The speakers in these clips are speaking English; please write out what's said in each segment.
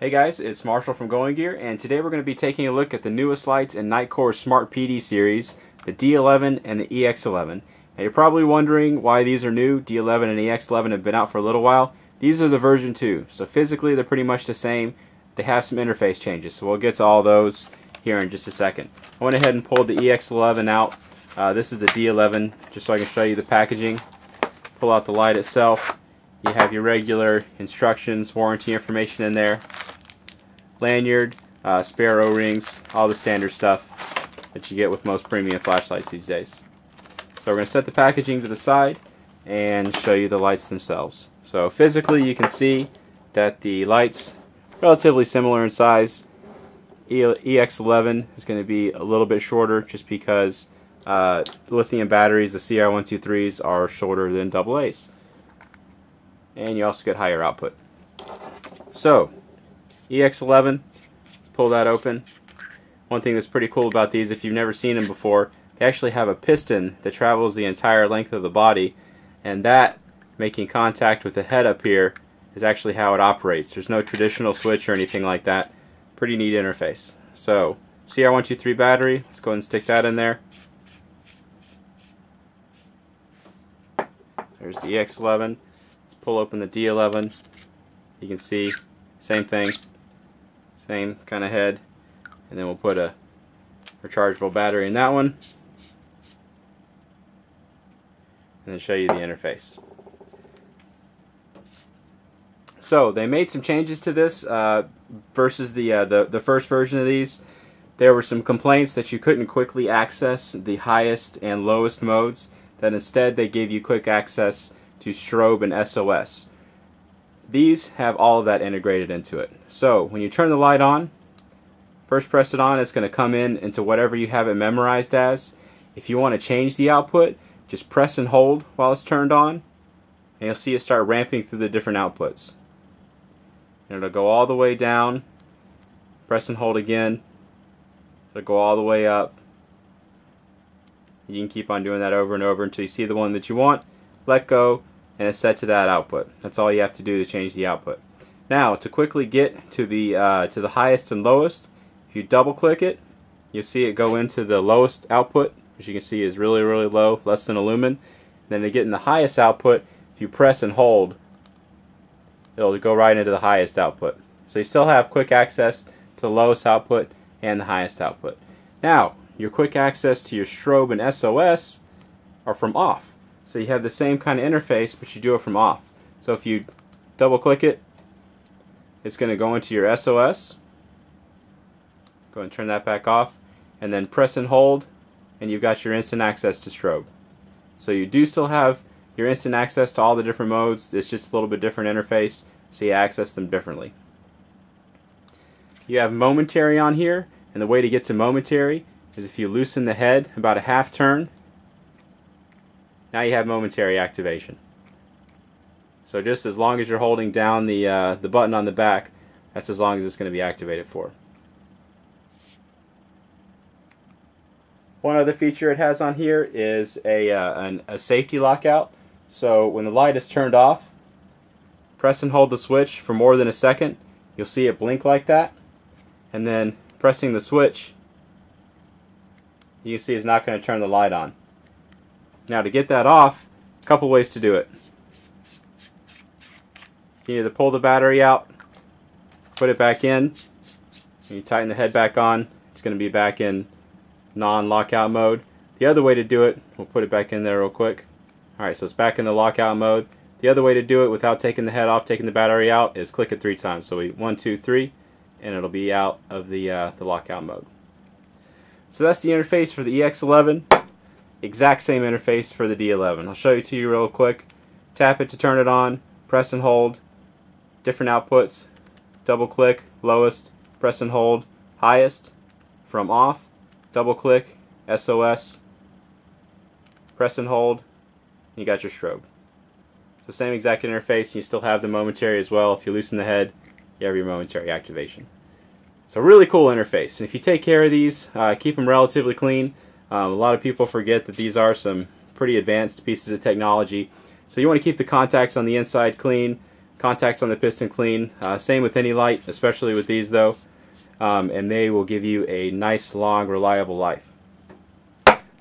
Hey guys, it's Marshall from Going Gear, and today we're going to be taking a look at the newest lights in Nitecore Smart PD series, the D11 and the EX11. Now you're probably wondering why these are new. D11 and EX11 have been out for a little while. These are the version 2, so physically they're pretty much the same. They have some interface changes, so we'll get to all those here in just a second. I went ahead and pulled the EX11 out. This is the D11, just so I can show you the packaging. Pull out the light itself. You have your regular instructions, warranty information in there. Lanyard, spare O-rings, all the standard stuff that you get with most premium flashlights these days. So we're going to set the packaging to the side and show you the lights themselves. So physically you can see that the lights are relatively similar in size. EX11 is going to be a little bit shorter just because lithium batteries, the CR123s, are shorter than AA's. And you also get higher output. So EX11, let's pull that open. One thing that's pretty cool about these, if you've never seen them before, they actually have a piston that travels the entire length of the body, and that, making contact with the head up here, is actually how it operates. There's no traditional switch or anything like that. Pretty neat interface. So, CR123 battery, let's go ahead and stick that in there. There's the EX11. Let's pull open the D11. You can see, same thing. Same kind of head, and then we'll put a rechargeable battery in that one, and then show you the interface. So they made some changes to this versus the first version of these. There were some complaints that you couldn't quickly access the highest and lowest modes, that instead they gave you quick access to strobe and SOS. These have all of that integrated into it. So when you turn the light on, first press it on, it's going to come into whatever you have it memorized as. If you want to change the output, just press and hold while it's turned on, and you'll see it start ramping through the different outputs. And it'll go all the way down, press and hold again, it'll go all the way up. You can keep on doing that over and over until you see the one that you want, let go, and it's set to that output. That's all you have to do to change the output. Now, to quickly get to the highest and lowest, if you double click it, you'll see it go into the lowest output, which you can see is really, really low, less than a lumen. Then to get in the highest output, if you press and hold, it'll go right into the highest output. So you still have quick access to the lowest output and the highest output. Now, your quick access to your strobe and SOS are from off. So you have the same kind of interface, but you do it from off. So if you double click it, it's going to go into your SOS. Go and turn that back off, and then press and hold, and you've got your instant access to strobe. So you do still have your instant access to all the different modes. It's just a little bit different interface, so you access them differently. You have momentary on here, and the way to get to momentary is if you loosen the head about a half turn. Now you have momentary activation. So just as long as you're holding down the button on the back, that's as long as it's going to be activated for. One other feature it has on here is a safety lockout. So when the light is turned off, press and hold the switch for more than a second. You'll see it blink like that. And then pressing the switch, you can see it's not going to turn the light on. Now to get that off, a couple ways to do it. You either pull the battery out, put it back in, and you tighten the head back on, it's going to be back in non-lockout mode. The other way to do it, we'll put it back in there real quick. Alright, so it's back in the lockout mode. The other way to do it without taking the head off, taking the battery out, is click it 3 times. So 1, 2, 3, and it'll be out of the lockout mode. So that's the interface for the EX11. Exact same interface for the D11. I'll show it to you real quick. Tap it to turn it on, press and hold, different outputs, double click, lowest, press and hold, highest, from off, double click, SOS, press and hold, and you got your strobe. So same exact interface, and you still have the momentary as well. If you loosen the head, you have your momentary activation. So really cool interface, and if you take care of these, keep them relatively clean. A lot of people forget that these are some pretty advanced pieces of technology. So you want to keep the contacts on the inside clean. Contacts on the piston clean. Same with any light, especially with these though. And they will give you a nice, long, reliable life.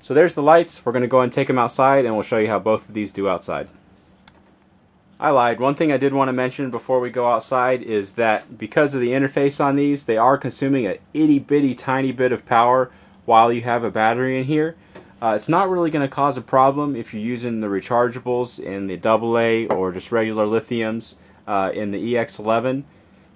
So there's the lights. We're going to go and take them outside, and we'll show you how both of these do outside. I lied. One thing I did want to mention before we go outside is that because of the interface on these, they are consuming a itty bitty tiny bit of power while you have a battery in here. It's not really going to cause a problem if you're using the rechargeables in the AA or just regular lithiums in the EX11,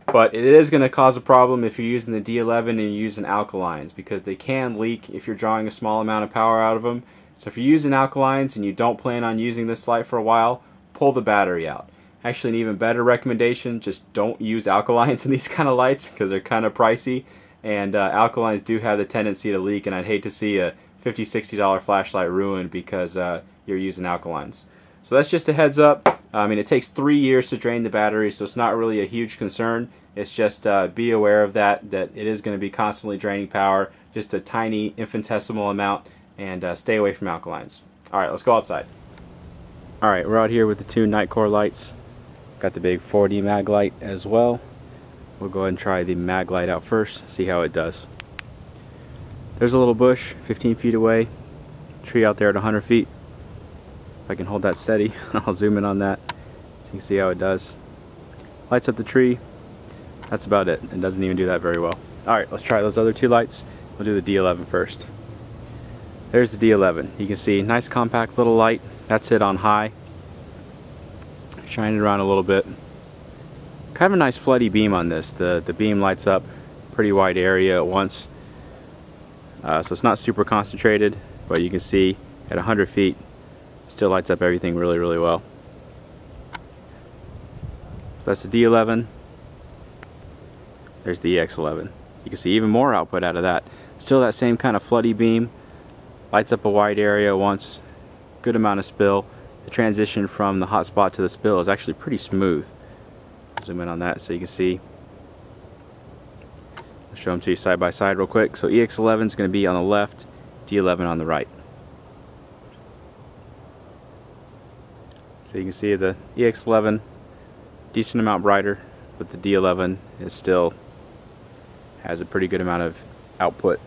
but it is going to cause a problem if you're using the D11 and you're using alkalines, because they can leak if you're drawing a small amount of power out of them. So if you're using alkalines and you don't plan on using this light for a while, pull the battery out. Actually, an even better recommendation, just don't use alkalines in these kind of lights because they're kind of pricey, and alkalines do have the tendency to leak, and I'd hate to see a $50, $60 flashlight ruined because you're using alkalines. So that's just a heads up. I mean, it takes 3 years to drain the battery, so it's not really a huge concern. It's just be aware of that it is going to be constantly draining power, just a tiny infinitesimal amount, and stay away from alkalines. Alright, let's go outside. Alright, we're out here with the two Nitecore lights. Got the big 4D mag light as well. We'll go ahead and try the mag light out first, see how it does. There's a little bush 15 feet away, tree out there at 100 feet. If I can hold that steady, I'll zoom in on that so you can see how it does. Lights up the tree, that's about it. It doesn't even do that very well. Alright, let's try those other two lights. We'll do the D11 first. There's the D11. You can see nice compact little light. That's it on high. Shine it around a little bit. Kind of a nice floody beam on this. The beam lights up pretty wide area at once. So it's not super concentrated, but you can see at 100 feet still lights up everything really, really well. So that's the D11. There's the EX11. You can see even more output out of that. Still that same kind of floody beam. Lights up a wide area at once. Good amount of spill. The transition from the hot spot to the spill is actually pretty smooth. Zoom in on that so you can see. I'll show them to you side by side real quick. So EX11 is going to be on the left, D11 on the right. So you can see the EX11 decent amount brighter, but the D11 is still has a pretty good amount of output.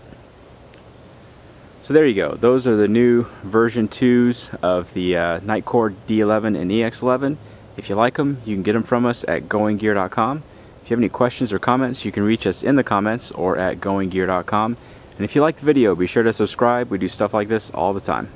So there you go. Those are the new version 2s of the Nitecore D11 and EX11. If you like them, you can get them from us at goinggear.com. If you have any questions or comments, you can reach us in the comments or at goinggear.com. And if you like the video, be sure to subscribe. We do stuff like this all the time.